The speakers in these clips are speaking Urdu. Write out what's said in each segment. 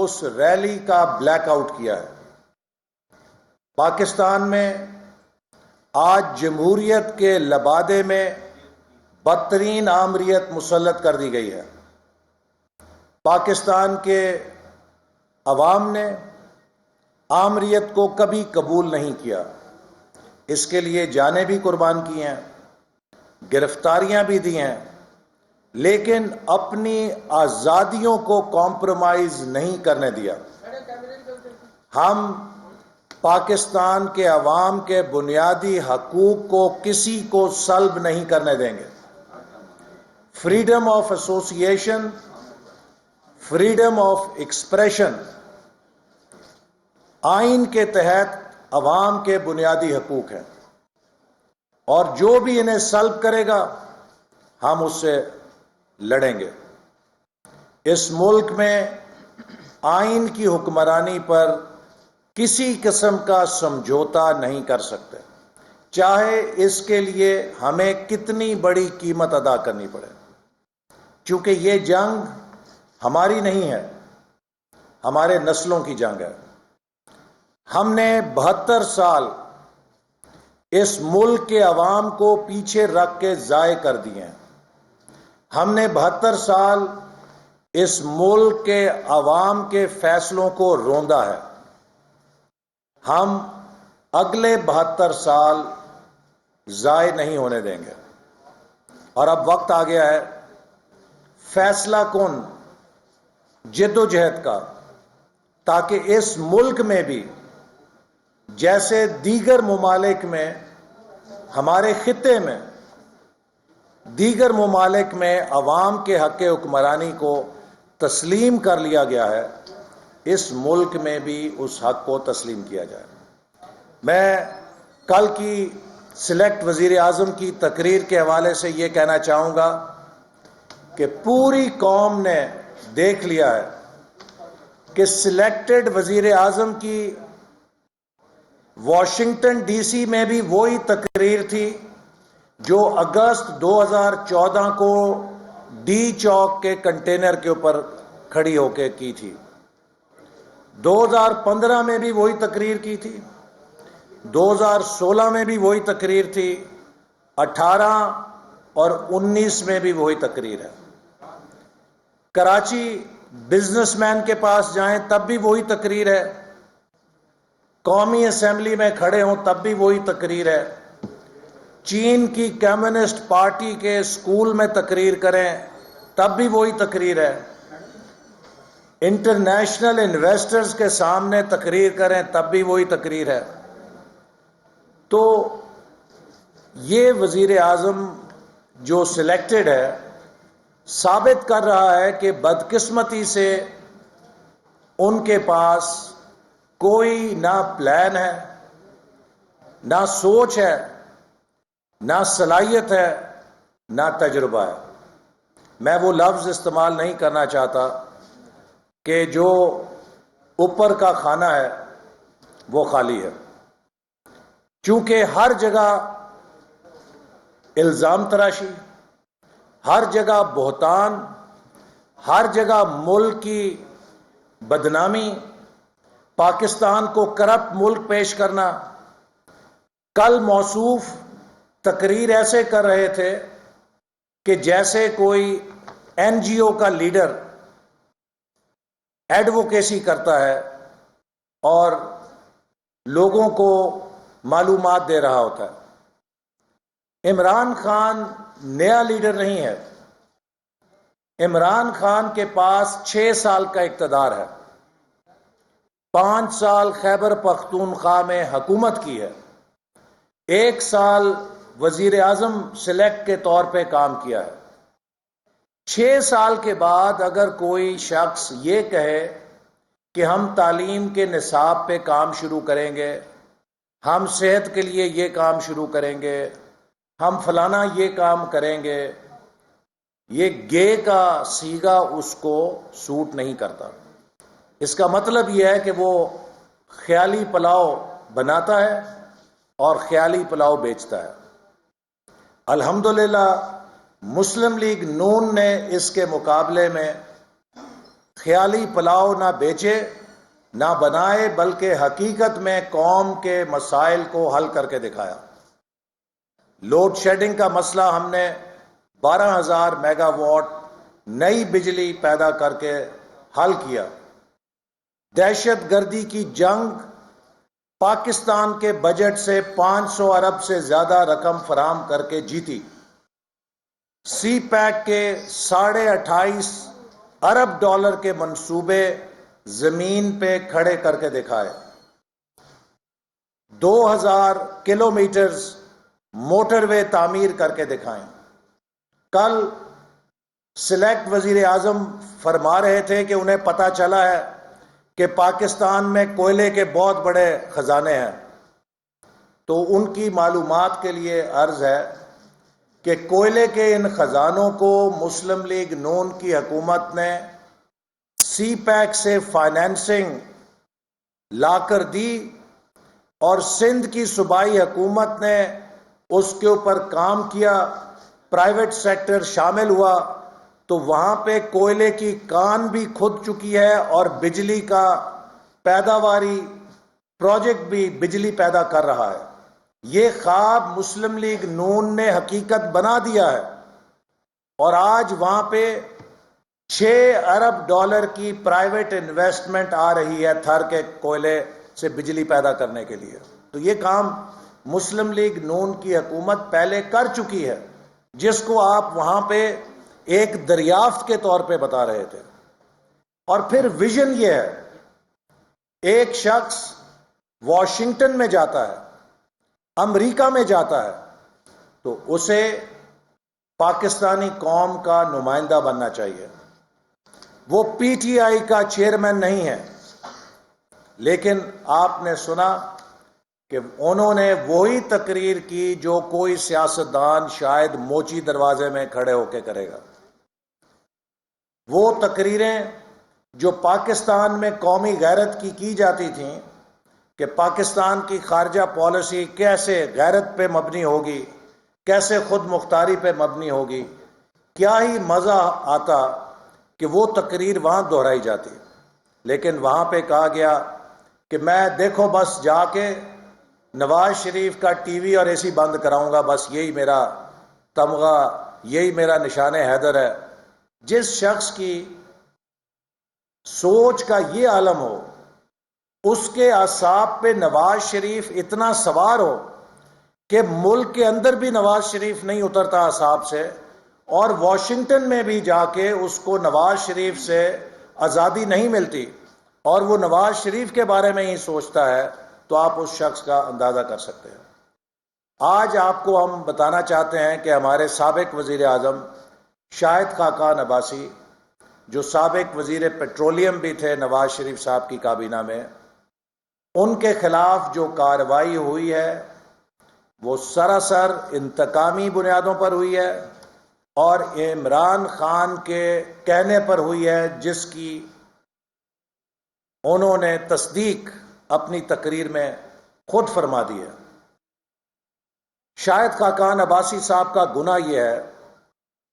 اس ریلی کا بلیک آؤٹ کیا ہے۔ پاکستان میں آج جمہوریت کے لبادے میں بدترین آمریت مسلط کر دی گئی ہے۔ پاکستان کے عوام نے آمریت کو کبھی قبول نہیں کیا، اس کے لیے جانیں بھی قربان کی ہیں، گرفتاریاں بھی دی ہیں، لیکن اپنی آزادیوں کو کمپرومائز نہیں کرنے دیا۔ ہم پاکستان کے عوام کے بنیادی حقوق کو کسی کو سلب نہیں کرنے دیں گے۔ فریڈم آف ایسوسی ایشن، فریڈم آف ایکسپریشن آئین کے تحت عوام کے بنیادی حقوق ہیں، اور جو بھی انہیں سلب کرے گا ہم اس سے لڑیں گے۔ اس ملک میں آئین کی حکمرانی پر کسی قسم کا سمجھوتا نہیں کر سکتے، چاہے اس کے لیے ہمیں کتنی بڑی قیمت ادا کرنی پڑے، چونکہ یہ جنگ ہماری نہیں ہے، ہمارے نسلوں کی جنگ ہے۔ ہم نے 72 سال اس ملک کے عوام کو پیچھے رکھ کے ضائع کر دیے ہیں۔ ہم نے 72 سال اس ملک کے عوام کے فیصلوں کو روندا ہے۔ ہم اگلے 72 سال ضائع نہیں ہونے دیں گے، اور اب وقت آ گیا ہے فیصلہ کن جد و جہد کا، تاکہ اس ملک میں بھی جیسے دیگر ممالک میں، ہمارے خطے میں دیگر ممالک میں عوام کے حق حکمرانی کو تسلیم کر لیا گیا ہے، اس ملک میں بھی اس حق کو تسلیم کیا جائے۔ میں کل کی سلیکٹ وزیر اعظم کی تقریر کے حوالے سے یہ کہنا چاہوں گا کہ پوری قوم نے دیکھ لیا ہے کہ سلیکٹڈ وزیر اعظم کی واشنگٹن ڈی سی میں بھی وہی تقریر تھی جو اگست 2014 کو ڈی چوک کے کنٹینر کے اوپر کھڑی ہو کے کی تھی، 2015 میں بھی وہی تقریر کی تھی، 2016 میں بھی وہی تقریر تھی، 18 اور 19 میں بھی وہی تقریر ہے۔ کراچی بزنس مین کے پاس جائیں تب بھی وہی تقریر ہے، قومی اسمبلی میں کھڑے ہوں تب بھی وہی تقریر ہے، چین کی کمیونسٹ پارٹی کے اسکول میں تقریر کریں تب بھی وہی تقریر ہے، انٹرنیشنل انویسٹرز کے سامنے تقریر کریں تب بھی وہی تقریر ہے۔ تو یہ وزیر اعظم جو سلیکٹڈ ہے ثابت کر رہا ہے کہ بدقسمتی سے ان کے پاس کوئی نہ پلان ہے، نہ سوچ ہے، نہ صلاحیت ہے، نہ تجربہ ہے۔ میں وہ لفظ استعمال نہیں کرنا چاہتا کہ جو اوپر کا کھانا ہے وہ خالی ہے، چونکہ ہر جگہ الزام تراشی، ہر جگہ بہتان، ہر جگہ ملک کی بدنامی، پاکستان کو کرپٹ ملک پیش کرنا۔ کل موصوف تقریر ایسے کر رہے تھے کہ جیسے کوئی این جی او کا لیڈر ایڈوکیسی کرتا ہے اور لوگوں کو معلومات دے رہا ہوتا ہے۔ عمران خان نیا لیڈر نہیں ہے، عمران خان کے پاس 6 سال کا اقتدار ہے، 5 سال خیبر پختونخوا میں حکومت کی ہے، 1 سال وزیر اعظم سلیکٹ کے طور پہ کام کیا ہے۔ 6 سال کے بعد اگر کوئی شخص یہ کہے کہ ہم تعلیم کے نصاب پہ کام شروع کریں گے، ہم صحت کے لیے یہ کام شروع کریں گے، ہم فلانا یہ کام کریں گے، یہ گے کا سیگا اس کو سوٹ نہیں کرتا۔ اس کا مطلب یہ ہے کہ وہ خیالی پلاؤ بناتا ہے اور خیالی پلاؤ بیچتا ہے۔ الحمدللہ مسلم لیگ نون نے اس کے مقابلے میں خیالی پلاؤ نہ بیچے نہ بنائے، بلکہ حقیقت میں قوم کے مسائل کو حل کر کے دکھایا۔ لوڈ شیڈنگ کا مسئلہ ہم نے 12,000 میگا واٹ نئی بجلی پیدا کر کے حل کیا۔ دہشت گردی کی جنگ پاکستان کے بجٹ سے 500 ارب سے زیادہ رقم فراہم کر کے جیتی۔ سی پیک کے 28.5 ارب ڈالر کے منصوبے زمین پہ کھڑے کر کے دکھائے۔ 2000 کلومیٹرز موٹر وے تعمیر کر کے دکھائیں۔ کل سلیکٹ وزیر اعظم فرما رہے تھے کہ انہیں پتہ چلا ہے کہ پاکستان میں کوئلے کے بہت بڑے خزانے ہیں، تو ان کی معلومات کے لیے عرض ہے کہ کوئلے کے ان خزانوں کو مسلم لیگ نون کی حکومت نے سی پیک سے فائنینسنگ لا کر دی، اور سندھ کی صوبائی حکومت نے اس کے اوپر کام کیا، پرائیویٹ سیکٹر شامل ہوا، تو وہاں پہ کوئلے کی کان بھی کھد چکی ہے اور بجلی کا پیداواری پروجیکٹ بھی بجلی پیدا کر رہا ہے۔ یہ خواب مسلم لیگ نون نے حقیقت بنا دیا ہے، اور آج وہاں پہ 6 ارب ڈالر کی پرائیویٹ انویسٹمنٹ آ رہی ہے تھر کے کوئلے سے بجلی پیدا کرنے کے لیے۔ تو یہ کام مسلم لیگ نون کی حکومت پہلے کر چکی ہے، جس کو آپ وہاں پہ ایک دریافت کے طور پہ بتا رہے تھے۔ اور پھر ویژن یہ ہے، ایک شخص واشنگٹن میں جاتا ہے، امریکہ میں جاتا ہے، تو اسے پاکستانی قوم کا نمائندہ بننا چاہیے۔ وہ پی ٹی آئی کا چیئرمین نہیں ہے، لیکن آپ نے سنا کہ انہوں نے وہی تقریر کی جو کوئی سیاستدان شاید موچی دروازے میں کھڑے ہو کے کرے گا۔ وہ تقریریں جو پاکستان میں قومی غیرت کی جاتی تھیں کہ پاکستان کی خارجہ پالیسی کیسے غیرت پہ مبنی ہوگی، کیسے خود مختاری پہ مبنی ہوگی، کیا ہی مزہ آتا کہ وہ تقریر وہاں دہرائی جاتی۔ لیکن وہاں پہ کہا گیا کہ میں دیکھو بس جا کے نواز شریف کا ٹی وی اور اے سی بند کراؤں گا، بس یہی میرا تمغہ، یہی میرا نشان حیدر ہے۔ جس شخص کی سوچ کا یہ عالم ہو، اس کے اعصاب پہ نواز شریف اتنا سوار ہو کہ ملک کے اندر بھی نواز شریف نہیں اترتا اعصاب سے، اور واشنگٹن میں بھی جا کے اس کو نواز شریف سے آزادی نہیں ملتی، اور وہ نواز شریف کے بارے میں ہی سوچتا ہے، تو آپ اس شخص کا اندازہ کر سکتے ہیں۔ آج آپ کو ہم بتانا چاہتے ہیں کہ ہمارے سابق وزیر اعظم شاہد خاقان عباسی، جو سابق وزیر پیٹرولیم بھی تھے نواز شریف صاحب کی کابینہ میں، ان کے خلاف جو کارروائی ہوئی ہے وہ سراسر انتقامی بنیادوں پر ہوئی ہے، اور عمران خان کے کہنے پر ہوئی ہے، جس کی انہوں نے تصدیق اپنی تقریر میں خود فرما دی ہے۔ شاہد خاقان عباسی صاحب کا گناہ یہ ہے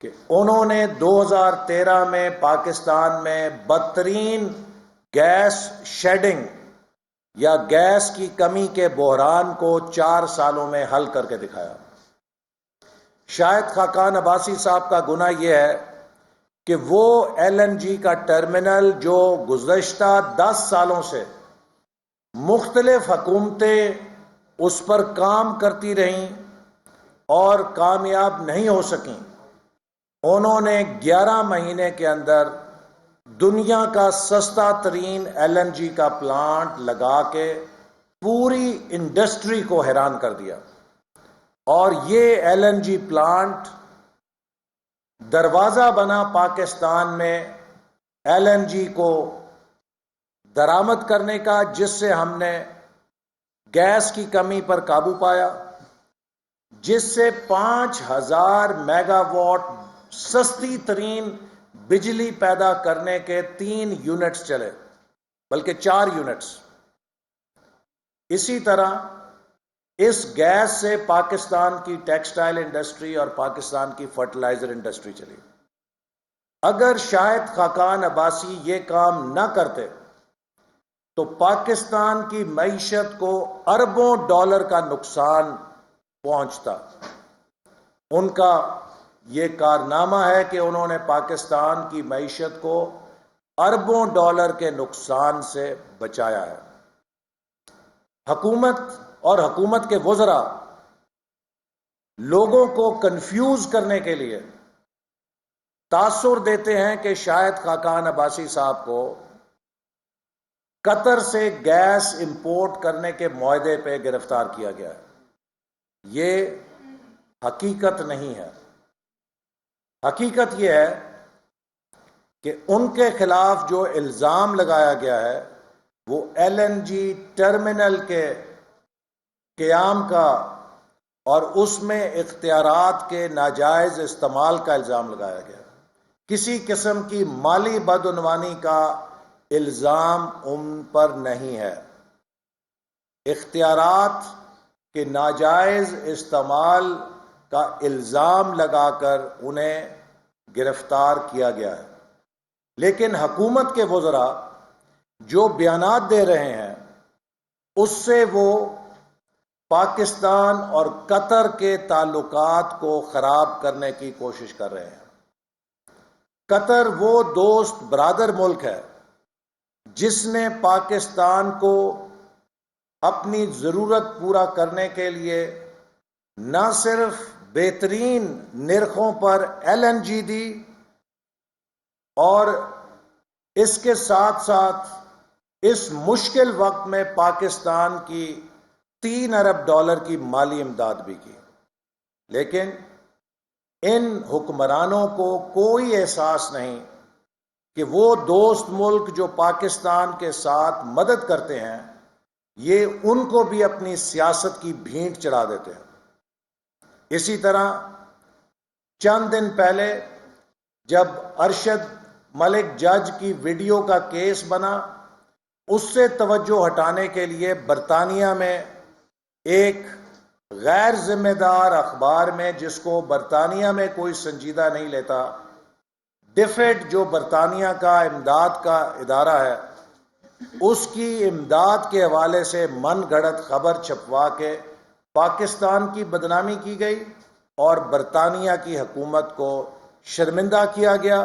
کہ انہوں نے 2013 میں پاکستان میں بدترین گیس شیڈنگ یا گیس کی کمی کے بحران کو 4 سالوں میں حل کر کے دکھایا۔ شاہد خاقان عباسی صاحب کا گناہ یہ ہے کہ وہ ایل این جی کا ٹرمینل جو گزشتہ 10 سالوں سے مختلف حکومتیں اس پر کام کرتی رہیں اور کامیاب نہیں ہو سکیں، انہوں نے 11 مہینے کے اندر دنیا کا سستا ترین ایل این جی کا پلانٹ لگا کے پوری انڈسٹری کو حیران کر دیا۔ اور یہ ایل این جی پلانٹ دروازہ بنا پاکستان میں ایل این جی کو درآمد کرنے کا، جس سے ہم نے گیس کی کمی پر قابو پایا، جس سے 5000 میگا واٹ سستی ترین بجلی پیدا کرنے کے 3 یونٹس چلے، بلکہ 4 یونٹس۔ اسی طرح اس گیس سے پاکستان کی ٹیکسٹائل انڈسٹری اور پاکستان کی فرٹیلائزر انڈسٹری چلی۔ اگر شاہد خاقان عباسی یہ کام نہ کرتے تو پاکستان کی معیشت کو اربوں ڈالر کا نقصان پہنچتا۔ ان کا یہ کارنامہ ہے کہ انہوں نے پاکستان کی معیشت کو اربوں ڈالر کے نقصان سے بچایا ہے۔ حکومت اور حکومت کے وزراء لوگوں کو کنفیوز کرنے کے لیے تاثر دیتے ہیں کہ شاہد خاقان عباسی صاحب کو قطر سے گیس امپورٹ کرنے کے معاہدے پہ گرفتار کیا گیا ہے۔ یہ حقیقت نہیں ہے۔ حقیقت یہ ہے کہ ان کے خلاف جو الزام لگایا گیا ہے وہ LNG ٹرمینل کے قیام کا اور اس میں اختیارات کے ناجائز استعمال کا الزام لگایا گیا ہے۔ کسی قسم کی مالی بدعنوانی کا الزام ان پر نہیں ہے۔ اختیارات کے ناجائز استعمال کا الزام لگا کر انہیں گرفتار کیا گیا ہے، لیکن حکومت کے وزراء جو بیانات دے رہے ہیں اس سے وہ پاکستان اور قطر کے تعلقات کو خراب کرنے کی کوشش کر رہے ہیں۔ قطر وہ دوست برادر ملک ہے جس نے پاکستان کو اپنی ضرورت پورا کرنے کے لیے نہ صرف بہترین نرخوں پر LNG دی اور اس کے ساتھ ساتھ اس مشکل وقت میں پاکستان کی $3 ارب کی مالی امداد بھی کی، لیکن ان حکمرانوں کو کوئی احساس نہیں کہ وہ دوست ملک جو پاکستان کے ساتھ مدد کرتے ہیں یہ ان کو بھی اپنی سیاست کی بھینٹ چڑھا دیتے ہیں۔ اسی طرح چند دن پہلے جب ارشد ملک جج کی ویڈیو کا کیس بنا، اس سے توجہ ہٹانے کے لیے برطانیہ میں ایک غیر ذمہ دار اخبار میں، جس کو برطانیہ میں کوئی سنجیدہ نہیں لیتا، ڈیفیڈ جو برطانیہ کا امداد کا ادارہ ہے، اس کی امداد کے حوالے سے من گھڑت خبر چھپوا کے پاکستان کی بدنامی کی گئی اور برطانیہ کی حکومت کو شرمندہ کیا گیا۔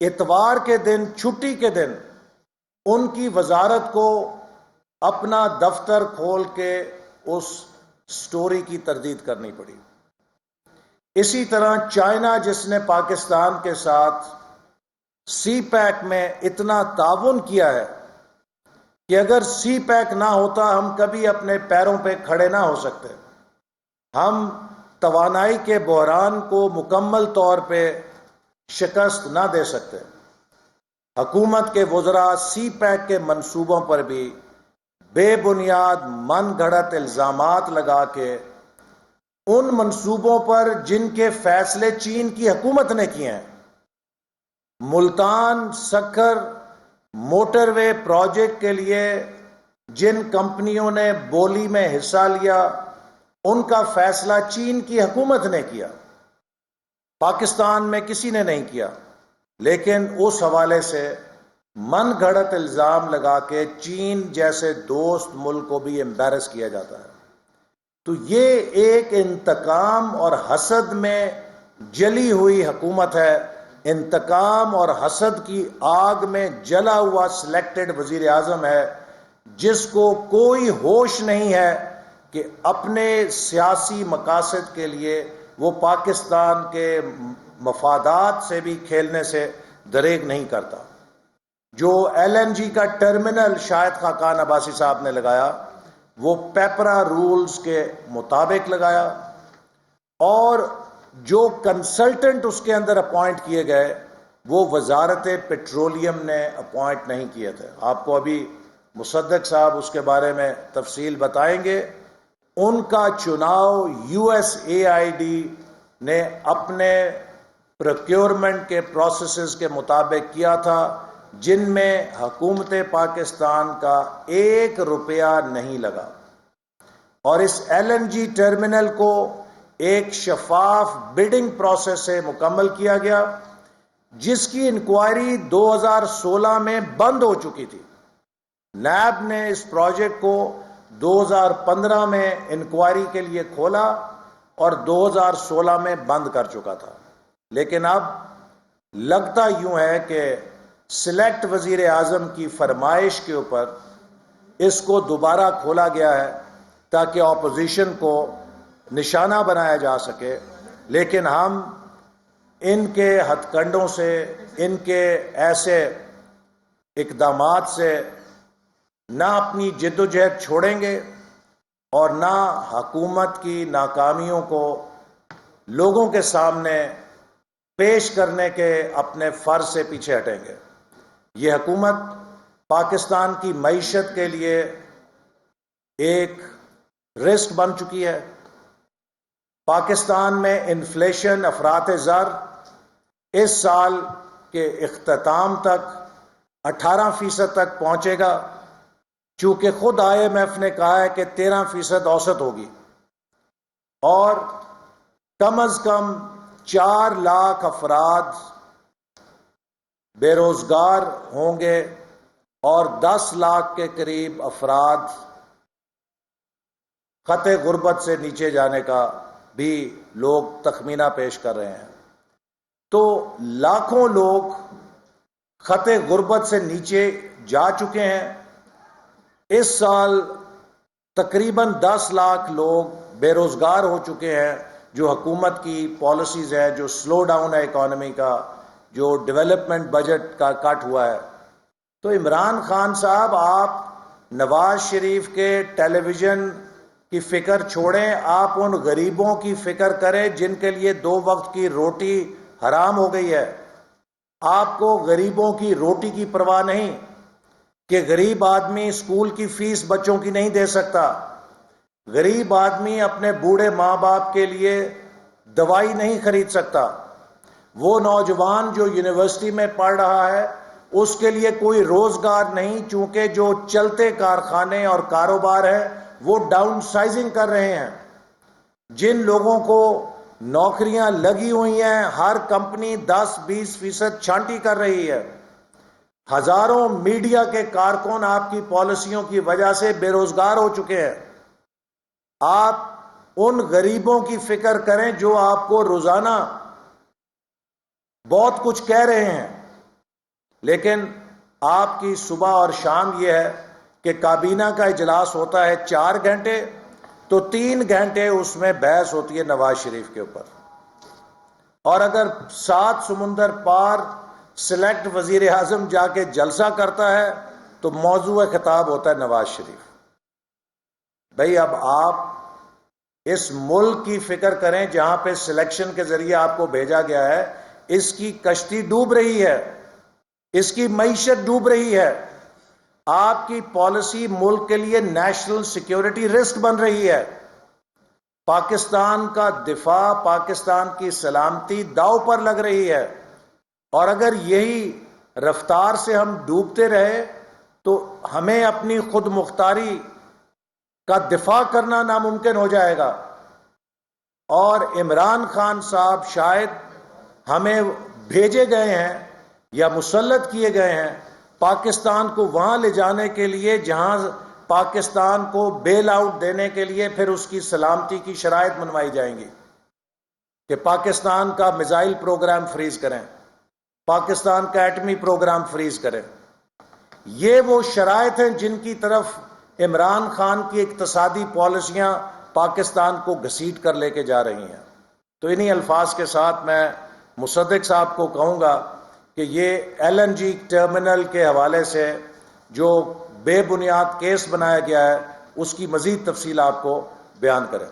اتوار کے دن، چھٹی کے دن، ان کی وزارت کو اپنا دفتر کھول کے اس سٹوری کی تردید کرنی پڑی۔ اسی طرح چائنا، جس نے پاکستان کے ساتھ سی پیک میں اتنا تعاون کیا ہے کہ اگر سی پیک نہ ہوتا ہم کبھی اپنے پیروں پہ کھڑے نہ ہو سکتے، ہم توانائی کے بحران کو مکمل طور پہ شکست نہ دے سکتے۔ حکومت کے وزراء سی پیک کے منصوبوں پر بھی بے بنیاد من گھڑت الزامات لگا کے ان منصوبوں پر جن کے فیصلے چین کی حکومت نے کیے ہیں، ملتان سکھر موٹر وے پروجیکٹ کے لیے جن کمپنیوں نے بولی میں حصہ لیا، ان کا فیصلہ چین کی حکومت نے کیا، پاکستان میں کسی نے نہیں کیا، لیکن اس حوالے سے من گھڑت الزام لگا کے چین جیسے دوست ملک کو بھی امبیرس کیا جاتا ہے۔ تو یہ ایک انتقام اور حسد میں جلی ہوئی حکومت ہے، انتقام اور حسد کی آگ میں جلا ہوا سلیکٹڈ وزیر اعظم ہے، جس کو کوئی ہوش نہیں ہے کہ اپنے سیاسی مقاصد کے لیے وہ پاکستان کے مفادات سے بھی کھیلنے سے دریغ نہیں کرتا۔ جو LNG کا ٹرمینل شاہد خاقان عباسی صاحب نے لگایا وہ پیپرا رولز کے مطابق لگایا، اور جو کنسلٹنٹ اس کے اندر اپوائنٹ کیے گئے وہ وزارت پیٹرولیم نے اپوائنٹ نہیں کیے تھے۔ آپ کو ابھی مصدق صاحب اس کے بارے میں تفصیل بتائیں گے۔ ان کا چناؤ USAID نے اپنے پروکیورمنٹ کے پروسیسز کے مطابق کیا تھا، جن میں حکومت پاکستان کا $1 نہیں لگا، اور اس LNG ٹرمینل کو ایک شفاف بڈنگ پروسیس سے مکمل کیا گیا۔ جس کی انکوائری 2016 میں بند ہو چکی تھی. نیب نے اس پروجیکٹ کو 2015 میں انکوائری کے لیے کھولا اور 2016 میں بند کر چکا تھا. لیکن اب لگتا یوں ہے کہ سلیکٹ وزیر اعظم کی فرمائش کے اوپر اس کو دوبارہ کھولا گیا ہے تاکہ اپوزیشن کو نشانہ بنایا جا سکے. لیکن ہم ان کے ہتھ کنڈوں سے، ان کے ایسے اقدامات سے نہ اپنی جد و جہد چھوڑیں گے اور نہ حکومت کی ناکامیوں کو لوگوں کے سامنے پیش کرنے کے اپنے فرض سے پیچھے ہٹیں گے. یہ حکومت پاکستان کی معیشت کے لیے ایک رسک بن چکی ہے. پاکستان میں انفلیشن افراط زر اس سال کے اختتام تک 18% تک پہنچے گا، چونکہ خود IMF نے کہا ہے کہ 13% اوسط ہوگی، اور کم از کم 4 لاکھ افراد بے روزگار ہوں گے اور 10 لاکھ کے قریب افراد خط غربت سے نیچے جانے کا بھی لوگ تخمینہ پیش کر رہے ہیں. تو لاکھوں لوگ خط غربت سے نیچے جا چکے ہیں. اس سال تقریباً 10 لاکھ لوگ بے روزگار ہو چکے ہیں. جو حکومت کی پالیسیز ہے، جو سلو ڈاؤن ہے اکانومی کا، جو ڈیولپمنٹ بجٹ کا کٹ ہوا ہے. تو عمران خان صاحب، آپ نواز شریف کے ٹیلی ویژن کی فکر چھوڑیں، آپ ان غریبوں کی فکر کریں جن کے لیے 2 وقت کی روٹی حرام ہو گئی ہے. آپ کو غریبوں کی روٹی کی پرواہ نہیں کہ غریب آدمی اسکول کی فیس بچوں کی نہیں دے سکتا، غریب آدمی اپنے بوڑھے ماں باپ کے لیے دوائی نہیں خرید سکتا، وہ نوجوان جو یونیورسٹی میں پڑھ رہا ہے اس کے لیے کوئی روزگار نہیں، چونکہ جو چلتے کارخانے اور کاروبار ہے وہ ڈاؤن سائزنگ کر رہے ہیں. جن لوگوں کو نوکریاں لگی ہوئی ہیں، ہر کمپنی 10-20% چھانٹی کر رہی ہے. ہزاروں میڈیا کے کارکن آپ کی پالیسیوں کی وجہ سے بے روزگار ہو چکے ہیں. آپ ان غریبوں کی فکر کریں جو آپ کو روزانہ بہت کچھ کہہ رہے ہیں، لیکن آپ کی صبح اور شام یہ ہے کہ کابینہ کا اجلاس ہوتا ہے 4 گھنٹے، تو 3 گھنٹے اس میں بحث ہوتی ہے نواز شریف کے اوپر. اور اگر 7 سمندر پار سلیکٹ وزیر اعظم جا کے جلسہ کرتا ہے تو موضوع خطاب ہوتا ہے نواز شریف. بھئی اب آپ اس ملک کی فکر کریں جہاں پہ سلیکشن کے ذریعے آپ کو بھیجا گیا ہے. اس کی کشتی ڈوب رہی ہے، اس کی معیشت ڈوب رہی ہے. آپ کی پالیسی ملک کے لیے نیشنل سیکیورٹی رسک بن رہی ہے. پاکستان کا دفاع، پاکستان کی سلامتی داؤ پر لگ رہی ہے. اور اگر یہی رفتار سے ہم ڈوبتے رہے تو ہمیں اپنی خود مختاری کا دفاع کرنا ناممکن ہو جائے گا. اور عمران خان صاحب شاید ہمیں بھیجے گئے ہیں یا مسلط کیے گئے ہیں پاکستان کو وہاں لے جانے کے لیے جہاں پاکستان کو بیل آؤٹ دینے کے لیے پھر اس کی سلامتی کی شرائط بنوائی جائیں گی کہ پاکستان کا میزائل پروگرام فریز کریں، پاکستان کا ایٹمی پروگرام فریز کریں. یہ وہ شرائط ہیں جن کی طرف عمران خان کی اقتصادی پالیسیاں پاکستان کو گھسیٹ کر لے کے جا رہی ہیں. تو انہی الفاظ کے ساتھ میں مصدق صاحب کو کہوں گا کہ یہ LNG ٹرمینل کے حوالے سے جو بے بنیاد کیس بنایا گیا ہے اس کی مزید تفصیل آپ کو بیان کریں.